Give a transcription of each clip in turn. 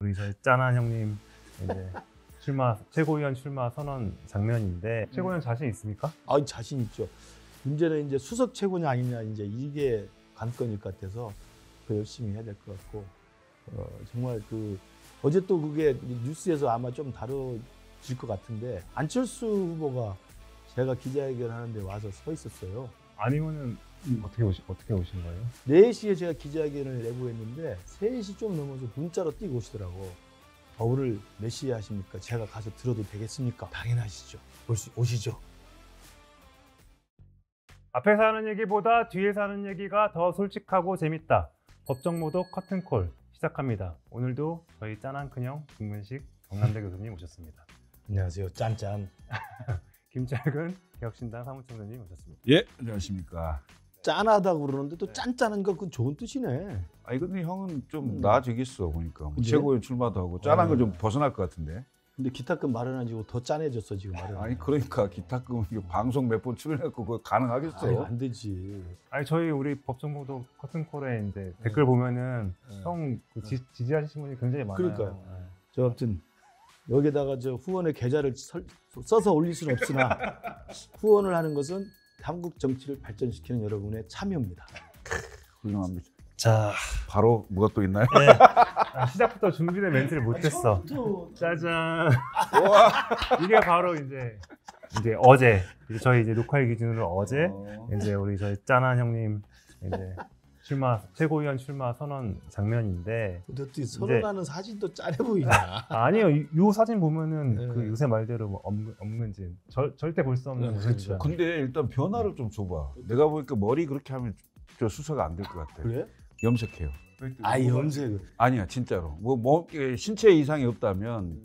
우리 저희 짠한 형님 이제 최고위원 출마 선언 장면인데 최고위원 자신 있습니까? 아, 자신 있죠. 문제는 이제 수석 최고냐 아니냐 이제 이게 관건일 것 같아서 더 열심히 해야 될 것 같고 정말 어제 또 그게 뉴스에서 아마 좀 다뤄질 것 같은데 안철수 후보가 제가 기자회견 하는데 와서 서 있었어요. 아니면은 어떻게 오신 거예요? 4시에 제가 기자회견을 내고 했는데 3시 좀 넘어서 문자로 뛰고 오시더라고. 오늘 몇 시에 하십니까? 제가 가서 들어도 되겠습니까? 당연하시죠. 오시죠. 앞에서 하는 얘기보다 뒤에서 하는 얘기가 더 솔직하고 재밌다. 법정모독 커튼콜 시작합니다. 오늘도 저희 짠한 큰형 김문식 경남대 교수님 오셨습니다. 안녕하세요. 짠짠. 김철근 개혁신당 사무총장님 오셨습니다. 예, 안녕하십니까. 짠하다고 그러는데 또 짠짠한 거 그건 좋은 뜻이네. 아니 근데 형은 좀 나아지겠어 보니까 뭐 그치? 최고위원 출마도 하고 짠한 거 좀 벗어날 것 같은데. 근데 기타금 마련해지고 더 짠해졌어 지금 마련. 아니 그러니까 기타금 방송 몇 번 출연했고 그거 가능하겠어? 안 되지. 아니 저희 우리 법정모독 커튼콜에 이제 댓글 보면은 형 지지하시는 분이 굉장히 많아요. 그러니까요. 저 아무튼 여기다가 저 후원의 계좌를 써서 올릴 수는 없으나 후원을 하는 것은 한국 정치를 발전시키는 여러분의 참여입니다. 훌륭합니다. 자, 바로 뭐가 또 있나요? 네. 시작부터 준비된 멘트를 못했어. 짜잔. 이게 바로 이제 어제 저희 이제 녹화일 기준으로 어제 이제 우리 저희 짠한 형님 이제 최고위원 출마 선언 장면인데. 어떻게 선언하는 사진도 짠해 보이냐? 아니요, 이 사진 보면은 네. 그 요새 말대로 뭐 없는지 절대 볼 수 없는 그렇죠. 근데 일단 변화를 좀 줘봐. 내가 보니까 머리 그렇게 하면 저 수사가 안 될 것 같아. 그래? 염색해요. 아, 염색. 아니야 진짜로. 뭐 신체 이상이 없다면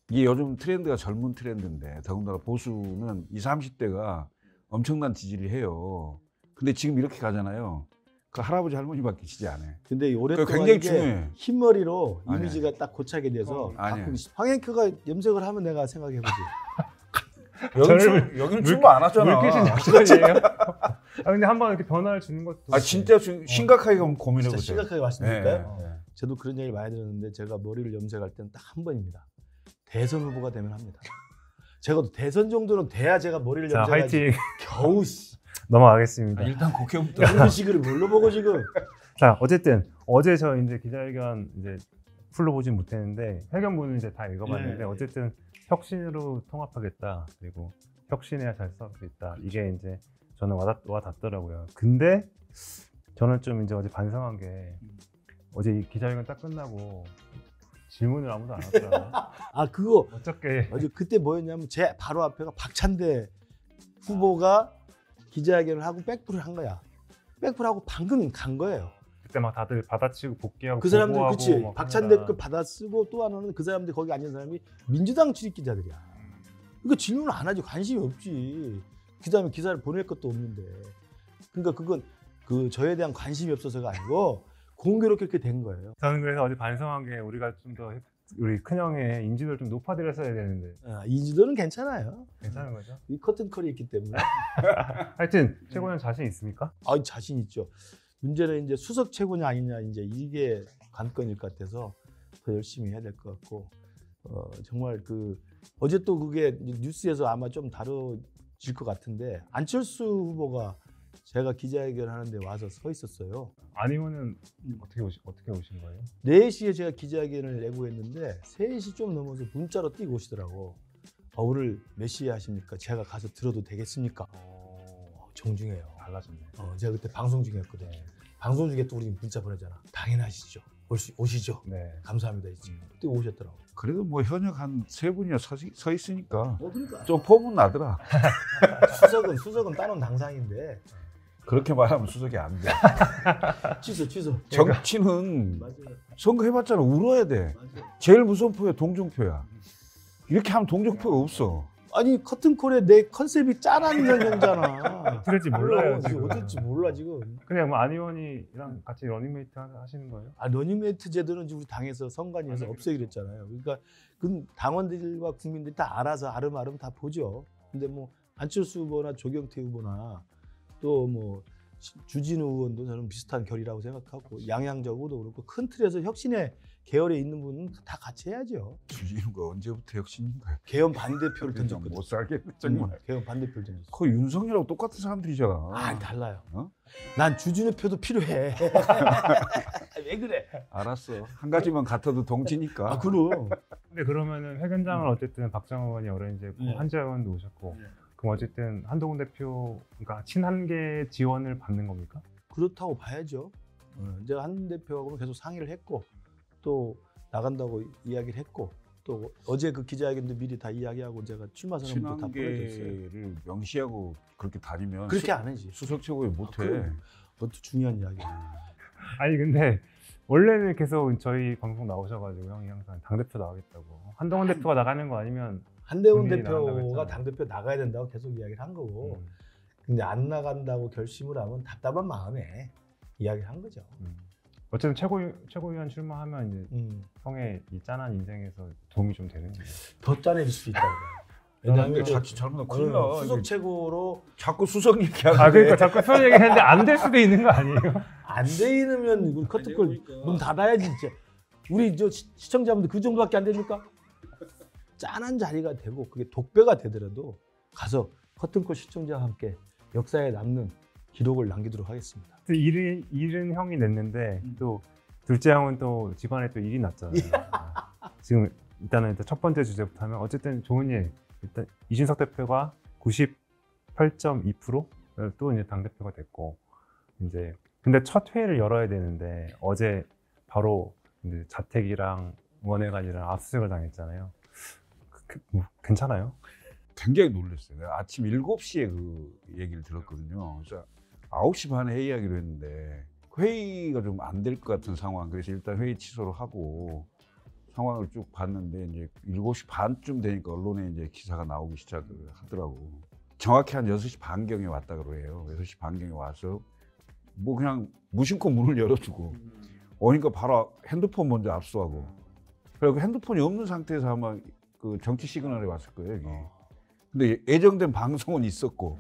이게 요즘 트렌드가 젊은 트렌드인데 더군다나 보수는 20, 30대가 엄청난 지지를 해요. 근데 지금 이렇게 가잖아요. 그 할아버지 할머니밖에 지지 안 해. 근데 오랫동안 굉장히 이게 중요해. 흰머리로 아니, 이미지가 딱 고착이 돼서 아니. 바꾸고 있어. 황행크가 염색을 하면 내가 생각해보지. 여기는 출마 안 하잖아. 물귀신 약속이에요. 아 근데 한번 이렇게 변화를 주는 것도. 아 진짜 심각하게 고민해 진짜 보세요. 심각하게 말씀드릴까요? 네. 저도 그런 얘기를 많이 들었는데 제가 머리를 염색할 때는 딱 한 번입니다. 대선 후보가 되면 합니다. 제가 대선 정도는 돼야 제가 머리를 자, 염색하지. 화이팅. 겨우 넘어가겠습니다. 일단 국회부터. 이런 식으로 뭘로 보고 지금. 자, 어쨌든 어제 저 이제 기자회견 이제 풀로 보진 못했는데 회견문은 이제 다 읽어봤는데 네. 어쨌든 혁신으로 통합하겠다, 그리고 혁신해야 잘 싸울 수 있다, 이게 이제 저는 와닿더라고요. 근데 저는 좀 이제 어제 반성한 게 어제 이 기자회견 딱 끝나고 질문을 아무도 안 하더라고요. 아, 그거 어떻게 어제 그때 뭐였냐면 제 바로 앞에가 박찬대 후보가 기자회견을 하고 백프를 한 거야. 백프를 하고 방금 간 거예요. 그때 막 다들 받아치고 복귀하고 그 사람들 보고하고 그치 막 박찬대 하느라. 거 받아쓰고 또 하나는 그 사람들 거기 앉은 사람이 민주당 출입 기자들이야. 그러니까 질문을 안 하지. 관심이 없지. 그다음에 기사를 보낼 것도 없는데. 그러니까 그건 저에 대한 관심이 없어서가 아니고 공교롭게 그렇게 된 거예요. 저는 그래서 어제 반성한 게 우리가 좀 더 우리 큰형의 인지도를 좀 높아드렸어야 되는데 인지도는 괜찮아요. 괜찮은 거죠? 이 커튼콜이 있기 때문에. 하여튼 최고위원 자신 있습니까? 아, 자신 있죠. 문제는 이제 수석 최고냐 아니냐 이제 이게 관건일 것 같아서 더 열심히 해야 될 것 같고 정말 어제 또 그게 뉴스에서 아마 좀 다뤄질 것 같은데 안철수 후보가 제가 기자회견 하는데 와서 서 있었어요. 아니면은 어떻게 오신 거예요? 4시에 제가 기자회견을 내고 했는데 3시 좀 넘어서 문자로 뛰고 오시더라고. 오늘 몇 시에 하십니까? 제가 가서 들어도 되겠습니까? 정중해요. 달라졌네. 제가 그때 방송 중이었거든. 방송 중에 또 우리 문자 보내잖아. 당연하시죠. 오시죠. 네. 감사합니다. 또 오셨더라고. 그래도 뭐 현역 한 3분이나 서 있으니까 그러니까. 좀 포문 나더라. 수석은 다른 당상인데. 그렇게 말하면 수석이 안 돼. 취소. 정치는 맞아요. 선거 해봤잖아. 울어야 돼. 맞아요. 제일 무서운 표야 동정표야. 이렇게 하면 동정표가 없어. 아니 커튼콜에 내 컨셉이 짠한 형이잖아. 어떨지 몰라요 지금. 어떨지 몰라 지금. 그냥 뭐 안 의원이랑 같이 러닝메이트 하시는 거예요? 러닝메이트 제도는 우리 당에서 선관위에서 없애기로 했잖아요. 그러니까 그 당원들과 국민들이 다 알아서 아름아름 다 보죠. 근데 뭐 안철수 후보나 조경태 후보나 또 뭐 주진우 의원도 저는 비슷한 결이라고 생각하고 양양저 후보도 그렇고 큰 틀에서 혁신의 계열에 있는 분은 다 같이 해야죠. 주진우가 언제부터 혁신인가요? 계엄 반대표를 던졌거든. 못 살겠네 정말. 계엄 반대표를 던졌어. 거의 윤석열하고 똑같은 사람들이잖아. 아, 달라요. 난 주진우 표도 필요해. 왜 그래? 알았어. 한 가지만 같아도 동지니까. 아, 그럼. 근데 그러면은 회견장을 어쨌든 박정호 의원이 어레인지했고 네. 한지아 의원도 오셨고 네. 그럼 어쨌든 한동훈 대표 그러니까 친한계 지원을 받는 겁니까? 그렇다고 봐야죠. 이제 한 대표하고는 계속 상의를 했고 또 나간다고 이야기를 했고 또 어제 그 기자회견도 미리 다 이야기하고 제가 출마 선언부터 다 보내줬어요. 친한계를 명시하고 그렇게 다니면 그렇게 안 하지. 수석 최고위 못해. 그것도 중요한 이야기야. 아니 근데 원래는 계속 저희 방송 나오셔가지고 형이 항상 당대표 나가겠다고 한동훈 대표가 나가는 거 아니면 한대훈 본인이 나간다고 대표가 했잖아요. 당대표 나가야 된다고 계속 이야기를 한 거고 근데 안 나간다고 결심을 하면 답답한 마음에 이야기를 한 거죠. 어쨌든 최고위원 출마하면 이제 형의 이 짠한 인생에서 도움이 좀 되는 거예요. 더 짠해질 수도 있다고. 근데 왜냐하면 자칫 잘못하면 큰일 나. 수석 최고로 자꾸 수석 얘기하는데. 아 그러니까 자꾸 수원 얘기했는데 안 될 수도 있는 거 아니에요? 안 되면 우리 커튼콜 문 닫아야지 진짜. 우리 저 시청자분들 그 정도밖에 안 됩니까? 짠한 자리가 되고 그게 독배가 되더라도 가서 커튼콜 시청자와 함께 역사에 남는 기록을 남기도록 하겠습니다. 일은 형이 냈는데 또 둘째 형은 또 집안에 또 일이 났잖아요. 지금 일단은 첫 번째 주제부터 하면 어쨌든 좋은 일. 일단 이준석 대표가 98.2% 또 이제 당 대표가 됐고 이제 근데 첫 회의를 열어야 되는데 어제 바로 이제 자택이랑 원외관이랑 압수수색을 당했잖아요. 괜찮아요? 굉장히 놀랐어요. 내가 아침 7시에 그 얘기를 들었거든요. 그래서 9시 반에 회의하기로 했는데 회의가 좀 안 될 것 같은 상황. 그래서 일단 회의 취소를 하고 상황을 쭉 봤는데 이제 7시 반쯤 되니까 언론에 이제 기사가 나오기 시작을 하더라고. 정확히 한 6시 반경에 왔다 그래요. 6시 반경에 와서 뭐 그냥 무심코 문을 열어주고 오니까 바로 핸드폰 먼저 압수하고 그리고 핸드폰이 없는 상태에서 아마 그 정치 시그널에 왔을 거예요, 여기. 근데 예정된 방송은 있었고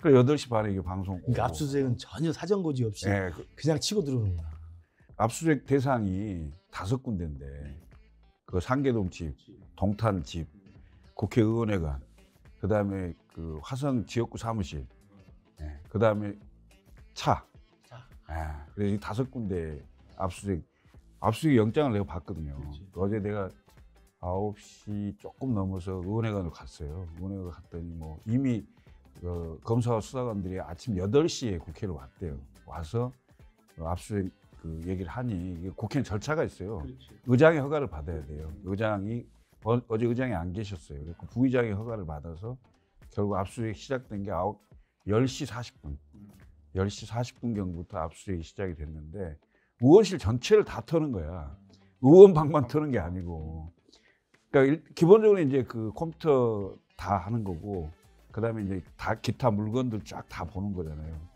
그래서 8시 반에 이게 방송 그러니까 압수수색은 전혀 사정고지 없이 그냥 치고 들어오는구나. 압수수색 대상이 5군데인데 그 상계동 집, 동탄 집, 국회의원회관, 그 다음에 그 화성 지역구 사무실, 그 다음에 차. 그래서 이 5군데 압수수색 영장을 내가 봤거든요. 어제 내가 9시 조금 넘어서 의원회관을 갔어요. 의원회관 갔더니 뭐 이미 검사와 수사관들이 아침 8시에 국회를 왔대요. 와서 압수수색 그 얘기를 하니 국회는 절차가 있어요. 그렇지. 의장의 허가를 받아야 돼요. 의장이 어제 의장이 안 계셨어요. 그래서 부의장의 허가를 받아서 결국 압수수색이 시작된 게 10시 40분. 10시 40분경부터 압수수색이 시작이 됐는데 의원실 전체를 다 터는 거야. 의원 방만 터는 게 아니고. 그러니까 기본적으로 이제 그 컴퓨터 다 하는 거고 그다음에 이제 다 기타 물건들 쫙 다 보는 거잖아요.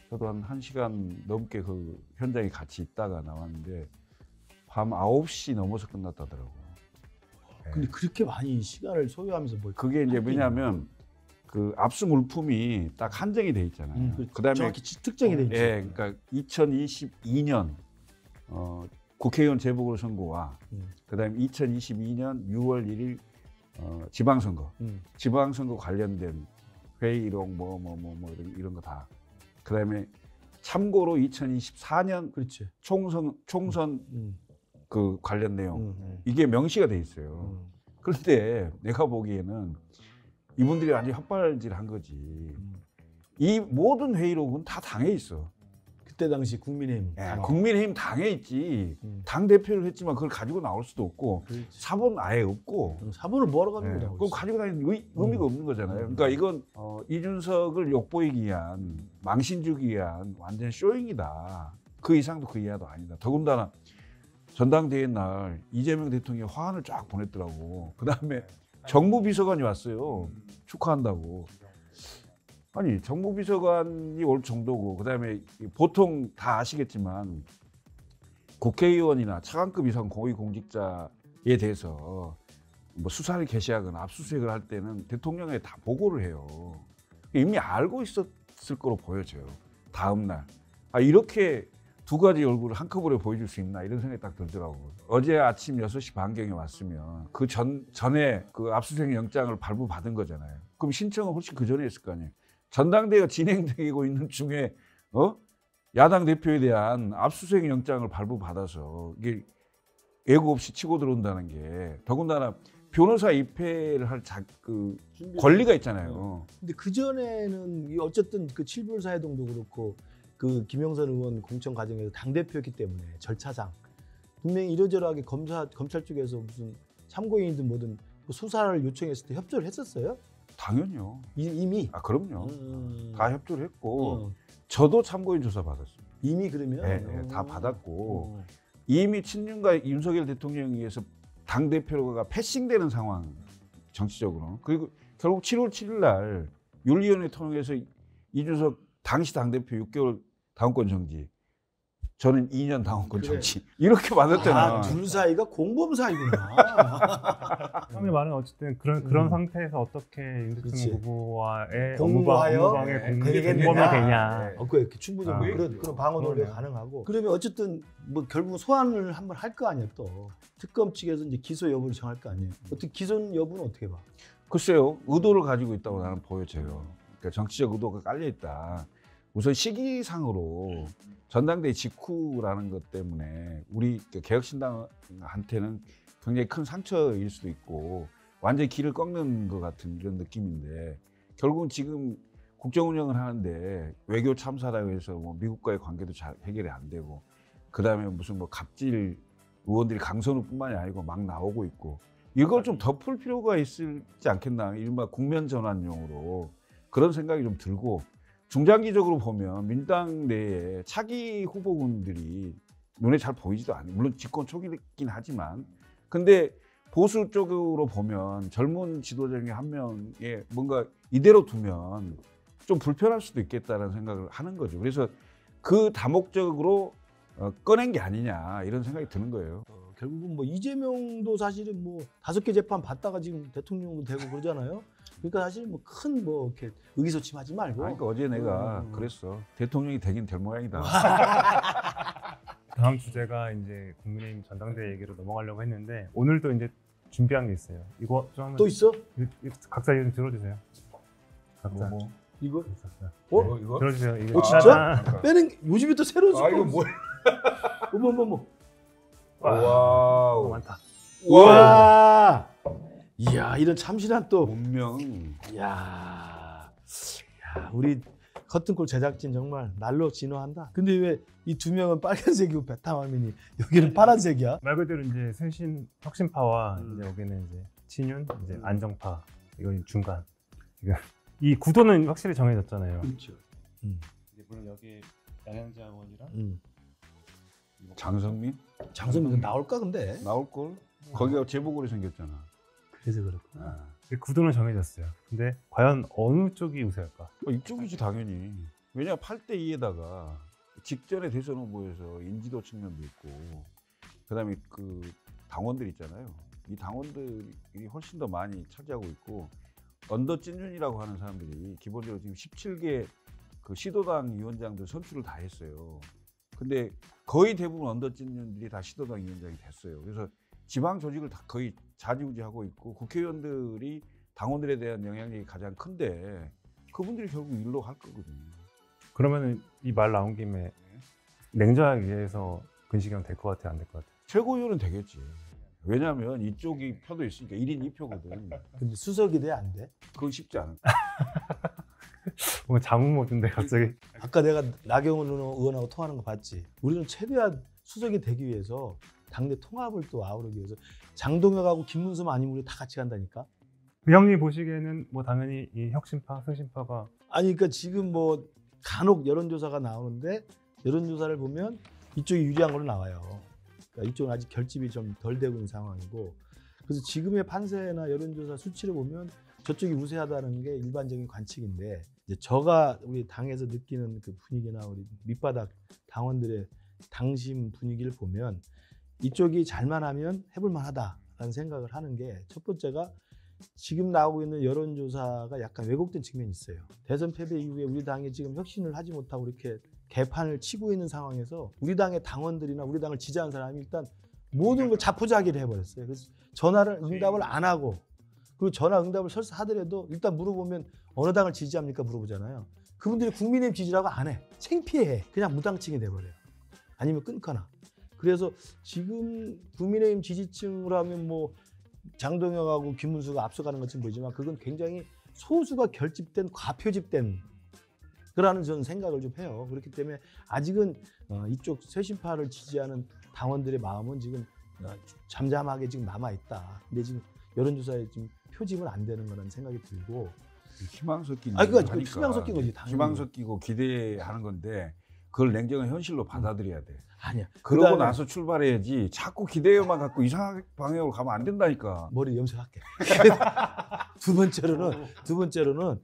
저도 한 1시간 넘게 그 현장에 같이 있다가 나왔는데 밤 9시 넘어서 끝났다더라고요. 근데 그렇게 많이 시간을 소요하면서 뭐 그게 이제 뭐냐면 그 압수 물품이 딱 한정이 돼 있잖아요. 그다음에 정확히 특정이 돼 있죠. 그러니까 2022년 국회의원 재보궐선거와 그다음에 2022년 6월 1일 지방선거, 지방선거 관련된 회의록 뭐 이런 거 다. 그다음에 참고로 2024년 그렇지. 총선 그 관련 내용 이게 명시가 돼 있어요. 그런데 내가 보기에는 이분들이 완전히 헛발질한 거지. 이 모든 회의록은 다 당에 있어. 그때 당시 국민의힘. 국민의힘 당에 있지. 당 대표를 했지만 그걸 가지고 나올 수도 없고 그렇지. 사본 아예 없고. 사본을 뭐하러 가는 거냐고. 그럼 가지고 다니는 의미가 없는 거잖아요. 그러니까 이건 이준석을 욕보이기 위한 망신 주기 위한 완전 쇼잉이다. 그 이상도 그 이하도 아니다. 더군다나 전당대회 날 이재명 대통령이 화환을 쫙 보냈더라고. 그다음에 정무비서관이 왔어요. 축하한다고. 아니 정무비서관이 올 정도고 그다음에 보통 다 아시겠지만 국회의원이나 차관급 이상 고위공직자에 대해서 뭐 수사를 개시하거나 압수수색을 할 때는 대통령에 다 보고를 해요. 이미 알고 있었을 거로 보여져요. 다음 날 이렇게 두 가지 얼굴을 한꺼번에 보여줄 수 있나 이런 생각이 딱 들더라고요. 어제 아침 6시 반경에 왔으면 그 전에 그 압수수색 영장을 발부받은 거잖아요. 그럼 신청은 훨씬 그 전에 했을 거 아니에요. 전당대회가 진행되고 있는 중에 야당 대표에 대한 압수수색 영장을 발부받아서 이게 예고 없이 치고 들어온다는 게 더군다나 변호사 입회를 할 그 권리가 있잖아요. 근데 그 전에는 어쨌든 그 칠불사회동도 그렇고 그 김영선 의원 공천 과정에서 당 대표였기 때문에 절차상 분명히 이러저러하게 검찰 쪽에서 무슨 참고인이든 뭐든 수사를 요청했을 때 협조를 했었어요. 당연히요. 이미. 아 그럼요. 다 협조를 했고 저도 참고인 조사 받았어요. 이미 그러면. 네, 다 받았고 이미 친윤과 윤석열 대통령에 의해서 당 대표가 패싱되는 상황 정치적으로. 그리고 결국 7월 7일 날 윤리위원회 통해서 이준석 당시 당 대표 6개월 당원권 정지. 저는 2년 당원권 정지. 이렇게 받았잖아. 둘 사이가 공범 사이구나. 형의 말은 어쨌든 그런 상태에서 어떻게 윤대통령 후보와의 공모하여 업무방해 공범이 되냐. 그렇게 충분히 그런 방어 논리가 가능하고. 그러면 어쨌든 뭐 결국 소환을 한번 할 거 아니에요 또. 특검 측에서 이제 기소 여부를 정할 거 아니에요. 어떻게 기소 여부는 어떻게 봐? 글쎄요. 의도를 가지고 있다고 나는 보여져요. 그러니까 정치적 의도가 깔려 있다. 우선 시기상으로 전당대회 직후라는 것 때문에 우리 개혁신당한테는 굉장히 큰 상처일 수도 있고 완전히 길을 꺾는 것 같은 이런 느낌인데 결국은 지금 국정운영을 하는데 외교 참사라고 해서 뭐 미국과의 관계도 잘 해결이 안 되고 그다음에 무슨 뭐 갑질 의원들이 강선우뿐만이 아니고 막 나오고 있고 이걸 좀 덮을 필요가 있지 않겠나 이른바 국면 전환용으로 그런 생각이 좀 들고 중장기적으로 보면 민주당 내에 차기 후보군들이 눈에 잘 보이지도 않아요. 물론 집권 초기이긴 하지만 근데 보수 쪽으로 보면 젊은 지도자 중에 한 명에 뭔가 이대로 두면 좀 불편할 수도 있겠다는 생각을 하는 거죠. 그래서 그 다목적으로 꺼낸 게 아니냐 이런 생각이 드는 거예요. 결국은 뭐 이재명도 사실은 뭐 5개 재판 받다가 지금 대통령도 되고 그러잖아요. 그러니까 사실 뭐 큰 뭐 이렇게 의기소침하지 말고. 그러니까 어제 내가 그랬어. 대통령이 되긴 될 모양이다. 다음 주제가 이제 국민의힘 전당대회 얘기로 넘어가려고 했는데 오늘도 이제 준비한 게 있어요. 이거 좀 한번 또 있어? 각자 좀 들어주세요. 각자. 이거? 이거? 들어주세요. 이거. 진짜? 빼는 요즘에 또 새로운 아 이거 뭐야? 어머. 와우. 많다. 와. 이야 이런 참신한 또. 운명. 이야 우리 커튼콜 제작진 정말 날로 진화한다. 근데 왜 이 두 명은 빨간색이고 베타화면이 여기는 파란색이야? 말 그대로 이제 혁신파와 이제 여기는 이제 친윤, 이제 안정파 이건 중간. 이 구도는 확실히 정해졌잖아요. 그렇죠. 이제 물론 여기 양양자 의원이랑 장성민 나올까 근데? 나올 걸. 거기가 제복으로 생겼잖아. 그래서 그렇구나. 구도는 정해졌어요. 근데 과연 어느 쪽이 우세할까? 이쪽이지 당연히. 왜냐 8대 2에다가 직전에 대선 후보에서 인지도 측면도 있고 그다음에 그 당원들 있잖아요. 이 당원들이 훨씬 더 많이 차지하고 있고 언더 찐윤이라고 하는 사람들이 기본적으로 지금 17개 그 시도당 위원장들 선출을 다 했어요. 근데 거의 대부분 언더 찐윤들이 다 시도당 위원장이 됐어요. 그래서 지방 조직을 다 거의 좌지우지하고 있고 국회의원들이 당원들에 대한 영향력이 가장 큰데 그분들이 결국 일로 할 거거든요. 그러면은 이 말 나온 김에 냉정하게 얘기해서 근시경 될 것 같아, 안 될 것 같아? 최고위원은 되겠지. 왜냐하면 이쪽이 표도 있으니까 1인 2표거든. 근데 수석이 돼 안 돼? 그건 쉽지 않아. 뭔가 자문 모드인데 갑자기. 아까 내가 나경원 의원하고 통화하는 거 봤지. 우리는 최대한 수석이 되기 위해서 당내 통합을 또 아우르기 위해서 장동혁하고 김문수 아니면 우리 다 같이 간다니까. 그 형님 보시기에는 뭐 당연히 이 혁신파, 쇄신파가 아니 그러니까 지금 뭐 간혹 여론조사가 나오는데 여론조사를 보면 이쪽이 유리한 걸로 나와요. 그러니까 이쪽은 아직 결집이 좀 덜 되고 있는 상황이고 그래서 지금의 판세나 여론조사 수치를 보면 저쪽이 우세하다는 게 일반적인 관측인데 이제 저가 우리 당에서 느끼는 그 분위기나 우리 밑바닥 당원들의 당심 분위기를 보면 이쪽이 잘만 하면 해볼 만하다라는 생각을 하는 게 첫 번째가 지금 나오고 있는 여론조사가 약간 왜곡된 측면이 있어요. 대선 패배 이후에 우리 당이 지금 혁신을 하지 못하고 이렇게 개판을 치고 있는 상황에서 우리 당의 당원들이나 우리 당을 지지하는 사람이 일단 모든 걸 자포자기를 해버렸어요. 그래서 전화를 응답을 안 하고 그리고 전화 응답을 설사 하더라도 일단 물어보면 어느 당을 지지합니까 물어보잖아요. 그분들이 국민의힘 지지라고 안 해. 창피해. 그냥 무당층이 돼버려요. 아니면 끊거나. 그래서 지금 국민의힘 지지층으로 하면 뭐 장동혁하고 김문수가 앞서가는 것처럼 보이지만 그건 굉장히 소수가 결집된 과표집된 그라는 저는 생각을 좀 해요. 그렇기 때문에 아직은 이쪽 쇄신파를 지지하는 당원들의 마음은 지금 잠잠하게 지금 남아 있다. 근데 지금 여론조사에 지금 표집은 안 되는 거라는 생각이 들고. 희망 섞인 그러니까 희망 섞인 거지. 당연히. 희망 섞이고 기대하는 건데 그걸 냉정한 현실로 받아들여야 돼. 아니야. 그러고 나서 출발해야지. 자꾸 기대만 갖고 이상한 방향으로 가면 안 된다니까. 머리 염색할게. 두 번째로는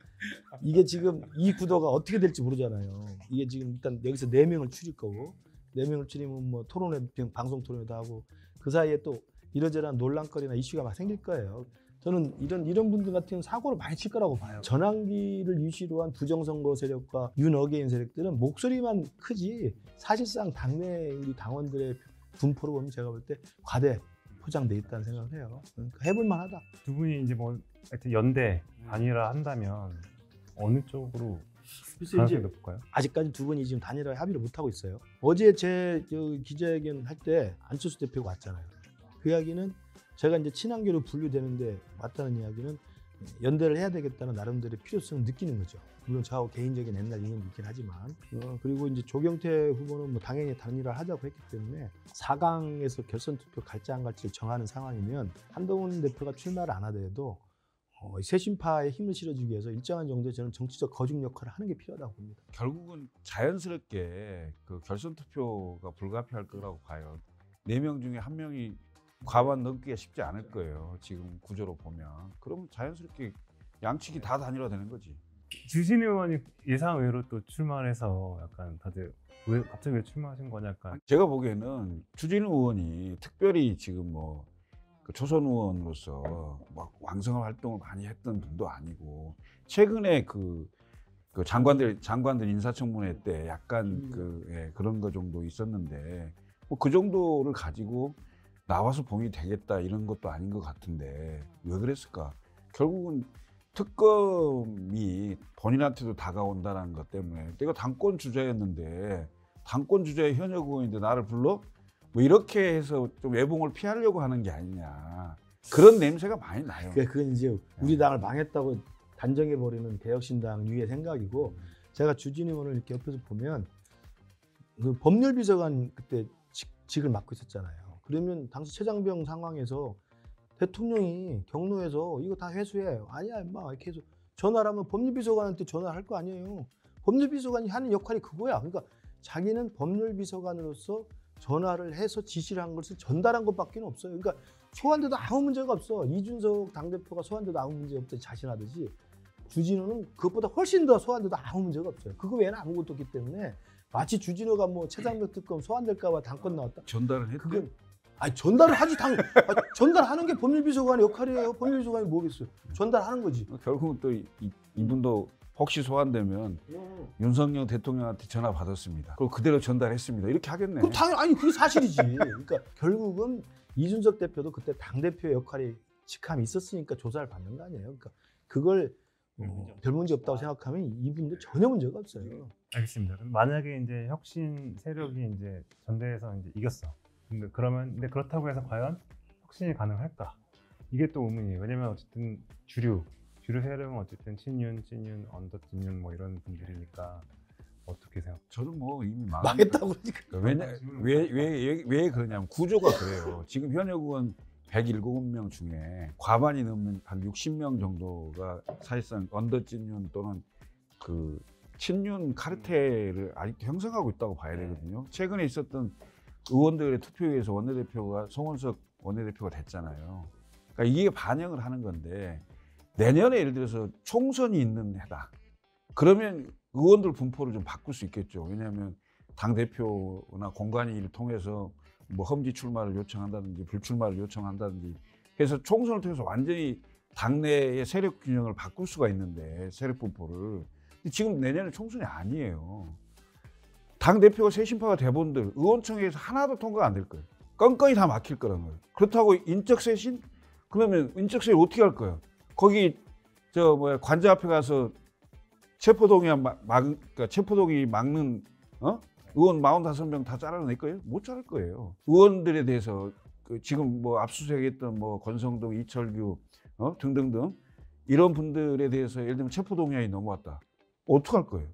이게 지금 이 구도가 어떻게 될지 모르잖아요. 이게 지금 일단 여기서 4명을 추릴 거고 4명을 추리면 뭐 토론회, 방송 토론회도 하고 그 사이에 또 이러저러한 논란거리나 이슈가 막 생길 거예요. 저는 이런 분들 같은 경우는 사고를 많이 칠 거라고 봐요. 전환기를 유시로 한 부정선거 세력과 윤어게인 세력들은 목소리만 크지 사실상 당내 우리 당원들의 분포로 보면 제가 볼 때 과대 포장돼 있다는 생각을 해요. 그러니까 해볼 만하다. 두 분이 이제 뭐 하여튼 연대 단일화 한다면 어느 쪽으로 가능성이 높을까요? 아직까지 두 분이 지금 단일화 합의를 못 하고 있어요. 어제 제 기자회견 할 때 안철수 대표가 왔잖아요. 그 이야기는 제가 이제 친한교로 분류되는데 맞다는 이야기는 연대를 해야 되겠다는 나름대로의 필요성을 느끼는 거죠. 물론 저하고 개인적인 옛날 인연도 있긴 하지만 그리고 이제 조경태 후보는 뭐 당연히 단일화를 하자고 했기 때문에 4강에서 결선 투표 갈지 안 갈지를 정하는 상황이면 한동훈 대표가 출마를 안 하더라도 쇄신파에 힘을 실어주기 위해서 일정한 정도의 저는 정치적 거중 역할을 하는 게 필요하다고 봅니다. 결국은 자연스럽게 그 결선 투표가 불가피할 거라고 봐요. 4명 중에 1명이 과반 넘기가 쉽지 않을 거예요. 지금 구조로 보면. 그러면 자연스럽게 양측이 다 단일화되는 거지. 주진 의원이 예상 외로 또 출마를 해서 약간 다들 갑자기 왜 출마하신 거냐 약간. 제가 보기에는 주진우 의원이 특별히 지금 뭐 그 초선 의원으로서 막 왕성한 활동을 많이 했던 분도 아니고 최근에 그 장관들 인사청문회 때 약간 그런 거 정도 있었는데 뭐 그 정도를 가지고 나와서 봉이 되겠다 이런 것도 아닌 것 같은데 왜 그랬을까? 결국은 특검이 본인한테도 다가온다는 것 때문에 내가 당권 주자였는데 당권 주자의 현역 의원인데 나를 불러? 뭐 이렇게 해서 좀 외봉을 피하려고 하는 게 아니냐 그런 냄새가 많이 나요. 그건 이제 우리 당을 망했다고 단정해버리는 개혁신당 유의 생각이고 제가 주진 의원을 이렇게 옆에서 보면 그 법률비서관 그때 직을 맡고 있었잖아요. 그러면 당시 최장병 상황에서 대통령이 경로에서 이거 다 회수해. 아니야 임마 이렇게 해서 전화를 하면 법률비서관한테 전화할 거 아니에요. 법률비서관이 하는 역할이 그거야. 그러니까 자기는 법률비서관으로서 전화를 해서 지시를 한 것을 전달한 것밖에 없어요. 그러니까 소환돼도 아무 문제가 없어. 이준석 당대표가 소환돼도 아무 문제 없다 자신하듯이 주진우는 그것보다 훨씬 더 소환돼도 아무 문제가 없어요. 그거 외에는 아무것도 없기 때문에 마치 주진우가 뭐 최장병 특검 소환될까 봐 당권 나왔다. 전달을 했대? 그건 전달을 하지 전달하는 게 법률비서관의 역할이에요. 법률비서관이 뭐겠어요? 전달하는 거지. 결국은 또 이분도 혹시 소환되면 윤석열 대통령한테 전화 받았습니다. 그걸 그대로 전달했습니다. 이렇게 하겠네. 그럼 당연히 그게 사실이지. 그러니까 결국은 이준석 대표도 그때 당 대표의 역할이 직함이 있었으니까 조사를 받는 거 아니에요. 그러니까 그걸 별 문제 없다고 생각하면 이분도 전혀 문제가 없어요. 알겠습니다. 만약에 이제 혁신 세력이 이제 전대에서 이제 이겼어. 근데 그렇다고 해서 과연 혁신이 가능할까? 이게 또 의문이에요. 왜냐면 어쨌든 주류 세력은 어쨌든 친윤, 언더친윤 뭐 이런 분들이니까 어떻게 생각? 저는 뭐 이미 망했다고 그러니까. 왜 그러냐면 구조가 그래요. 지금 현역 의원 107명 중에 과반이 넘는 한 60명 정도가 사실상 언더친윤 또는 그 친윤 카르텔을 아직도 형성하고 있다고 봐야 되거든요. 최근에 있었던 의원들의 투표에서 원내대표가 송원석 원내대표가 됐잖아요. 그러니까 이게 반영을 하는 건데 내년에 예를 들어서 총선이 있는 해다. 그러면 의원들 분포를 좀 바꿀 수 있겠죠. 왜냐하면 당대표나 공관위를 통해서 뭐 험지 출마를 요청한다든지 불출마를 요청한다든지 해서 총선을 통해서 완전히 당내의 세력 균형을 바꿀 수가 있는데 세력 분포를. 지금 내년에 총선이 아니에요. 당 대표가 쇄신파가 대본들 의원총회에서 하나도 통과가 안 될 거예요. 건건이 다 막힐 거라는 거예요. 그렇다고 인적 쇄신? 그러면 인적 쇄신 어떻게 할 거예요? 거기 관저 앞에 가서 체포동의안 그러니까 체포동의 막는 의원 45명 다 잘라낼 거예요? 못 자를 거예요. 의원들에 대해서 지금 뭐 압수수색했던 뭐 권성동, 이철규 등등등 이런 분들에 대해서 예를 들면 체포동의안이 넘어왔다. 어떡할 거예요?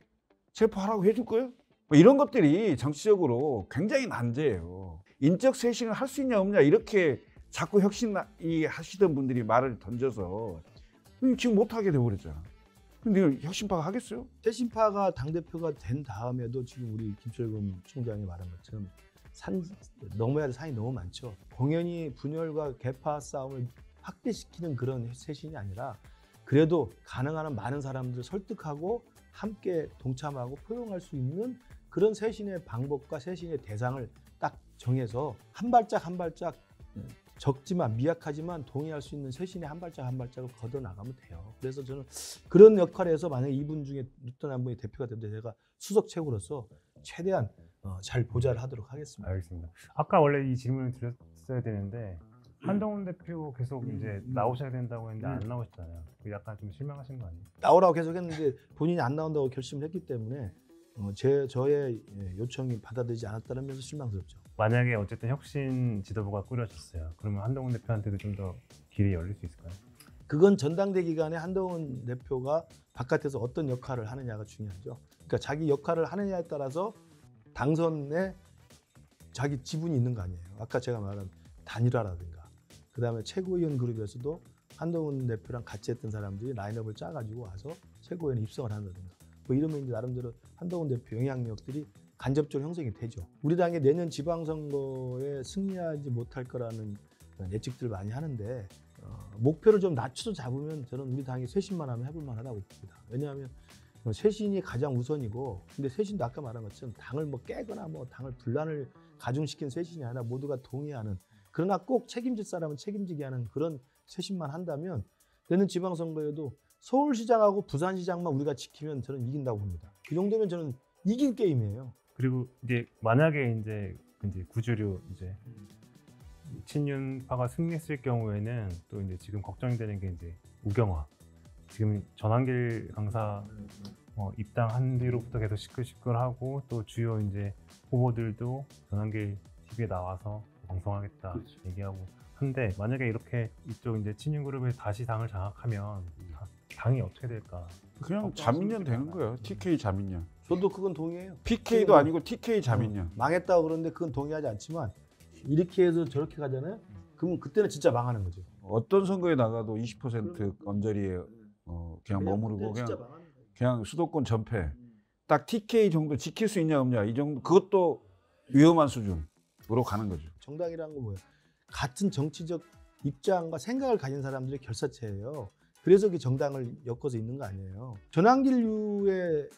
체포하라고 해줄 거예요? 뭐 이런 것들이 정치적으로 굉장히 난제예요. 인적 쇄신을 할 수 있냐 없냐 이렇게 자꾸 하시던 분들이 말을 던져서 지금 못하게 돼버렸잖아. 근데 혁신파가 하겠어요? 쇄신파가 당대표가 된 다음에도 지금 우리 김철근 총장이 말한 것처럼 넘어야 할 산이 너무 많죠. 공연히 분열과 계파 싸움을 확대시키는 그런 쇄신이 아니라 그래도 가능한 한 많은 사람들을 설득하고 함께 동참하고 포용할 수 있는 그런 쇄신의 방법과 쇄신의 대상을 딱 정해서 한 발짝 한 발짝 적지만 미약하지만 동의할 수 있는 쇄신의 한 발짝 한 발짝을 걷어 나가면 돼요. 그래서 저는 그런 역할에서 만약에 이분 중에 어떤 한 분이 대표가 된다 제가 수석 최고로서 최대한 잘 보좌를 하도록 하겠습니다. 알겠습니다. 아까 원래 이 질문을 드렸어야 되는데 한동훈 대표 계속 이제 나오셔야 된다고 했는데 안 나오셨잖아요. 약간 좀 실망하신 거 아니에요? 나오라고 계속 했는데 본인이 안 나온다고 결심을 했기 때문에 저의 요청이 받아들이지 않았다는 면에서 실망스럽죠. 만약에 어쨌든 혁신 지도부가 꾸려졌어요. 그러면 한동훈 대표한테도 좀 더 길이 열릴 수 있을까요? 그건 전당대 기간에 한동훈 대표가 바깥에서 어떤 역할을 하느냐가 중요하죠. 그러니까 자기 역할을 하느냐에 따라서 당선에 자기 지분이 있는 거 아니에요. 아까 제가 말한 단일화라든가 그다음에 최고위원 그룹에서도 한동훈 대표랑 같이 했던 사람들이 라인업을 짜가지고 와서 최고위원에 입성을 한다든가 뭐 이러면 이제 나름대로 한동훈 대표 영향력들이 간접적으로 형성이 되죠. 우리 당이 내년 지방선거에 승리하지 못할 거라는 예측들을 많이 하는데 목표를 좀 낮춰서 잡으면 저는 우리 당이 쇄신만 하면 해볼 만하다고 봅니다. 왜냐하면 쇄신이 가장 우선이고 근데 쇄신도 아까 말한 것처럼 당을 뭐 깨거나 뭐 당을 분란을 가중시킨 쇄신이 아니라 모두가 동의하는 그러나 꼭 책임질 사람은 책임지게 하는 그런 쇄신만 한다면 내년 지방선거에도 서울시장하고 부산시장만 우리가 지키면 저는 이긴다고 봅니다. 그 정도면 저는 이길 게임이에요. 그리고 이제 만약에 이제 구주류 이제 친윤파가 승리했을 경우에는 또 이제 지금 걱정되는 게 이제 우경화. 지금 전환길 강사 입당한 뒤로부터 계속 시끌시끌하고 또 주요 이제 후보들도 전환길 TV에 나와서 방송하겠다 그렇죠. 얘기하고 한데 만약에 이렇게 이쪽 이제 친윤 그룹에서 다시 당을 장악하면 당이 어떻게 될까? 그냥 자민련 되는 거예요. TK 자민련. 저도 그건 동의해요. PK도 아니고 TK 자민련. 망했다고 그러는데 그건 동의하지 않지만 이렇게 해서 저렇게 가잖아요. 그러면 그때는 진짜 망하는 거죠. 어떤 선거에 나가도 20% 언저리에 그냥 머무르고 그냥 수도권 전패. 딱 TK 정도 지킬 수 있냐 없냐 이 정도 그것도 위험한 수준으로 가는 거죠. 정당이라는 건 뭐예요? 같은 정치적 입장과 생각을 가진 사람들의 결사체예요. 그래서 그 정당을 엮어서 있는 거 아니에요. 전환길류의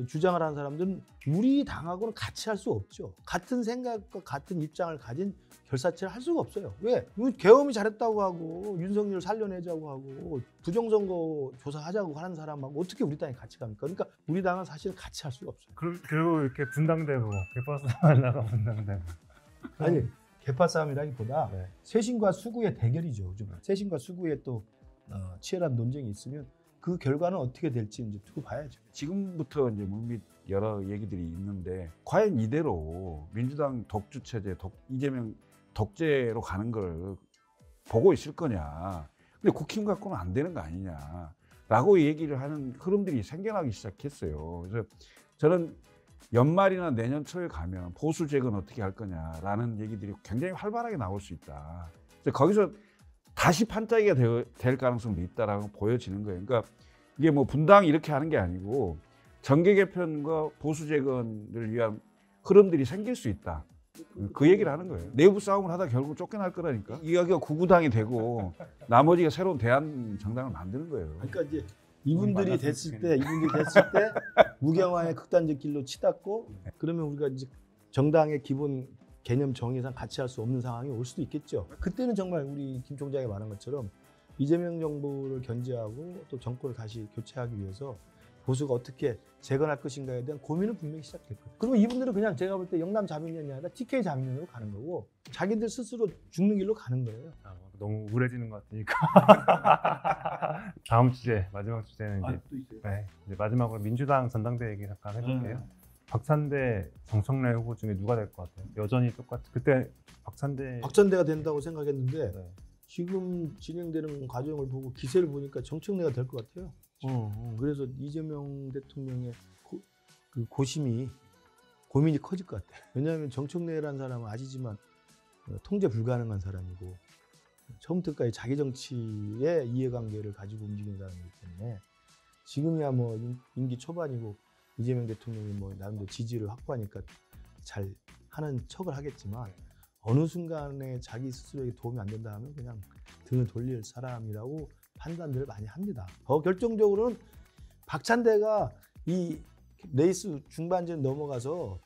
주장을 하는 사람들은 우리 당하고는 같이 할 수 없죠. 같은 생각과 같은 입장을 가진 결사체를 할 수가 없어요. 왜? 계엄이 잘했다고 하고 윤석열 살려내자고 하고 부정선거 조사하자고 하는 사람하고 어떻게 우리 당이 같이 갑니까? 그러니까 우리 당은 사실 같이 할 수가 없어요. 그리고 이렇게 분당되고 개파싸움 나가 분당되고 아니 개파 싸움이라기보다 네. 쇄신과 수구의 대결이죠. 요즘 쇄신과 수구의 또 치열한 논쟁이 있으면 그 결과는 어떻게 될지 이제 두고 봐야죠. 지금부터 이제 물밑 여러 얘기들이 있는데 과연 이대로 민주당 독주 체제, 이재명 독재로 가는 걸 보고 있을 거냐. 근데 국힘 갖고는 안 되는 거 아니냐라고 얘기를 하는 흐름들이 생겨나기 시작했어요. 그래서 저는 연말이나 내년 초에 가면 보수 재건 어떻게 할 거냐라는 얘기들이 굉장히 활발하게 나올 수 있다. 거기서 다시 판짜기가 될 가능성도 있다라고 보여지는 거예요. 그러니까 이게 뭐 분당 이렇게 하는 게 아니고 정계 개편과 보수 재건을 위한 흐름들이 생길 수 있다. 그 얘기를 하는 거예요. 내부 싸움을 하다 결국 쫓겨날 거라니까. 이야기가 구구당이 되고 나머지가 새로운 대한 정당을 만드는 거예요. 그러니까 이제 이분들이 됐을 때 무경화의 극단적 길로 치닫고 그러면 우리가 이제 정당의 기본 개념 정의상 같이 할 수 없는 상황이 올 수도 있겠죠. 그때는 정말 우리 김 총장이 말한 것처럼 이재명 정부를 견제하고 또 정권을 다시 교체하기 위해서 보수가 어떻게 재건할 것인가에 대한 고민은 분명히 시작될 거예요. 그리고 이분들은 그냥 제가 볼 때 영남 자민련이 아니라 TK 자민련으로 가는 거고 자기들 스스로 죽는 길로 가는 거예요. 너무 우울해지는 것 같으니까 다음 주제 마지막 주제는 이제, 이제 마지막으로 민주당 전당대회 얘기 잠깐 해볼게요. 박찬대, 정청래 후보 중에 누가 될 것 같아요? 여전히 그때 박찬대가 된다고 생각했는데 네. 지금 진행되는 과정을 보고 기세를 보니까 정청래가 될 것 같아요. 그래서 이재명 대통령의 고민이 커질 것 같아요. 왜냐하면 정청래라는 사람은 아시지만 통제 불가능한 사람이고 처음부터까지 자기 정치의 이해관계를 가지고 움직이는 사람이기 때문에 지금이야 뭐 임기 초반이고 이재명 대통령이 뭐 나름대로 지지를 확보하니까 잘 하는 척을 하겠지만 어느 순간에 자기 스스로에게 도움이 안 된다 하면 그냥 등을 돌릴 사람이라고 판단들을 많이 합니다. 더 결정적으로는 박찬대가 이 레이스 중반전 넘어가서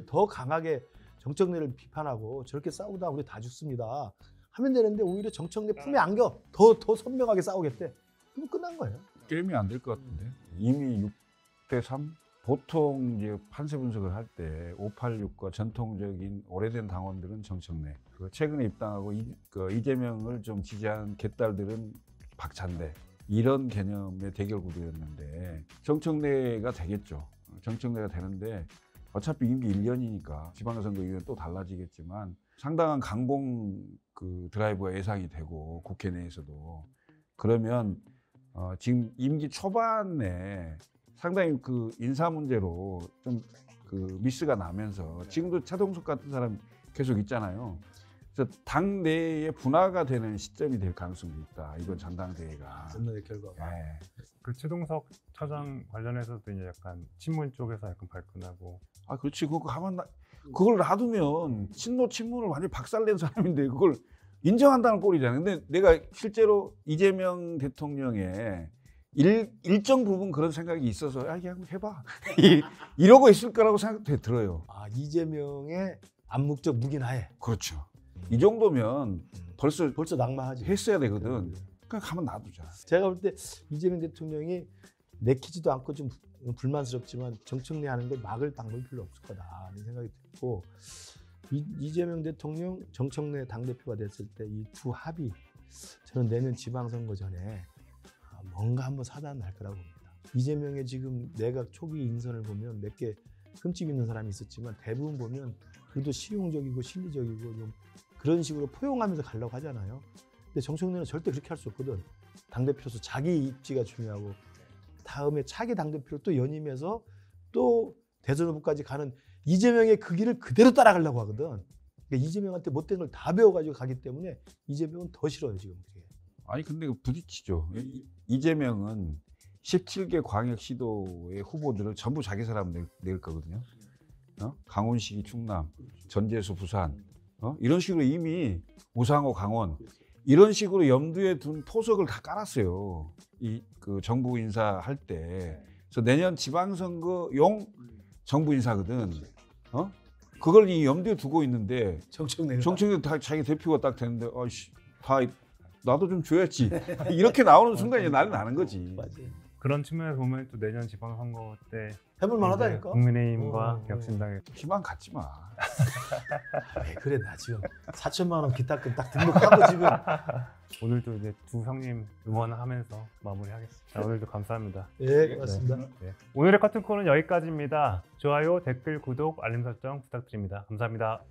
더 강하게 정청래를 비판하고 저렇게 싸우다 우리 다 죽습니다 하면 되는데 오히려 정청래 품에 안겨 더 선명하게 싸우겠대. 그럼 끝난 거예요. 게임이 안 될 것 같은데. 이미 6대3? 보통 이제 판세 분석을 할 때 586과 전통적인 오래된 당원들은 정청래, 최근에 입당하고 이재명을 좀 지지한 개딸들은 박찬대, 이런 개념의 대결 구도였는데 정청래가 되겠죠. 정청래가 되는데 어차피 임기 1년이니까 지방선거 이후에 또 달라지겠지만 상당한 강공 드라이브가 예상이 되고 국회 내에서도 그러면 지금 임기 초반에 상당히 인사 문제로 좀 미스가 나면서 지금도 차동숙 같은 사람 계속 있잖아요. 그래서 당 내에 분화가 되는 시점이 될 가능성이 있다. 이번 전당대회가. 전당대 결과가. 네. 그 최동석 차장 관련해서도 이제 약간 친문 쪽에서 약간 발끈하고. 아 그렇지. 그걸 놔두면 친문을 완전히 박살낸 사람인데 그걸 인정한다는 꼴이잖아요. 근데 내가 실제로 이재명 대통령의 일정 부분 그런 생각이 있어서 그냥 해봐 이러고 있을 거라고 생각도 들어요. 이재명의 암묵적 묵인하에. 그렇죠. 이 정도면 벌써 낙마하지. 했어야 되거든. 그냥 가만 놔두자. 제가 볼 때 이재명 대통령이 내키지도 않고 좀 불만스럽지만 정청래 하는 걸 막을 방법이 별로 없을 거다라는 생각이 들고 이재명 대통령, 정청래 당대표가 됐을 때 이 두 합이 저는 내년 지방선거 전에 뭔가 한번 사단 날 거라고 봅니다. 이재명의 지금 내각 초기 인선을 보면 몇 개 흠집 있는 사람이 있었지만 대부분 보면 그래도 실용적이고 실리적이고 좀 그런 식으로 포용하면서 가려고 하잖아요. 근데 정청래는 절대 그렇게 할 수 없거든. 당대표로서 자기 입지가 중요하고 다음에 차기 당대표를 또 연임해서 또 대선 후보까지 가는 이재명의 그 길을 그대로 따라가려고 하거든. 그러니까 이재명한테 못된 걸 다 배워가지고 가기 때문에 이재명은 더 싫어요 지금. 아니 근데 부딪히죠. 이재명은 17개 광역시도의 후보들을 전부 자기 사람 낼 거거든요. 강원시 충남, 전재수 부산 이런 식으로 이미 우상호 강원 이런 식으로 염두에 둔 포석을 다 깔았어요. 정부 인사 할 때. 그래서 내년 지방선거용 정부 인사거든. 그걸 이 염두에 두고 있는데 정청래 다 자기 대표가 딱 되는데 다 나도 좀 줘야지 이렇게 나오는 순간 이제 난리 나는 거지. 맞아요. 그런 측면에서 보면 또 내년 지방선거 때 해볼 만하다니까. 국민의힘과 혁신당의 희망 갖지 마. 그래 나 지금 4천만 원 기타금 딱 등록하고 지금. 오늘도 이제 두 형님 응원하면서 마무리하겠습니다. 오늘도 감사합니다. 네, 고맙습니다. 네. 오늘의 커튼콜은 여기까지입니다. 좋아요, 댓글, 구독, 알림 설정 부탁드립니다. 감사합니다.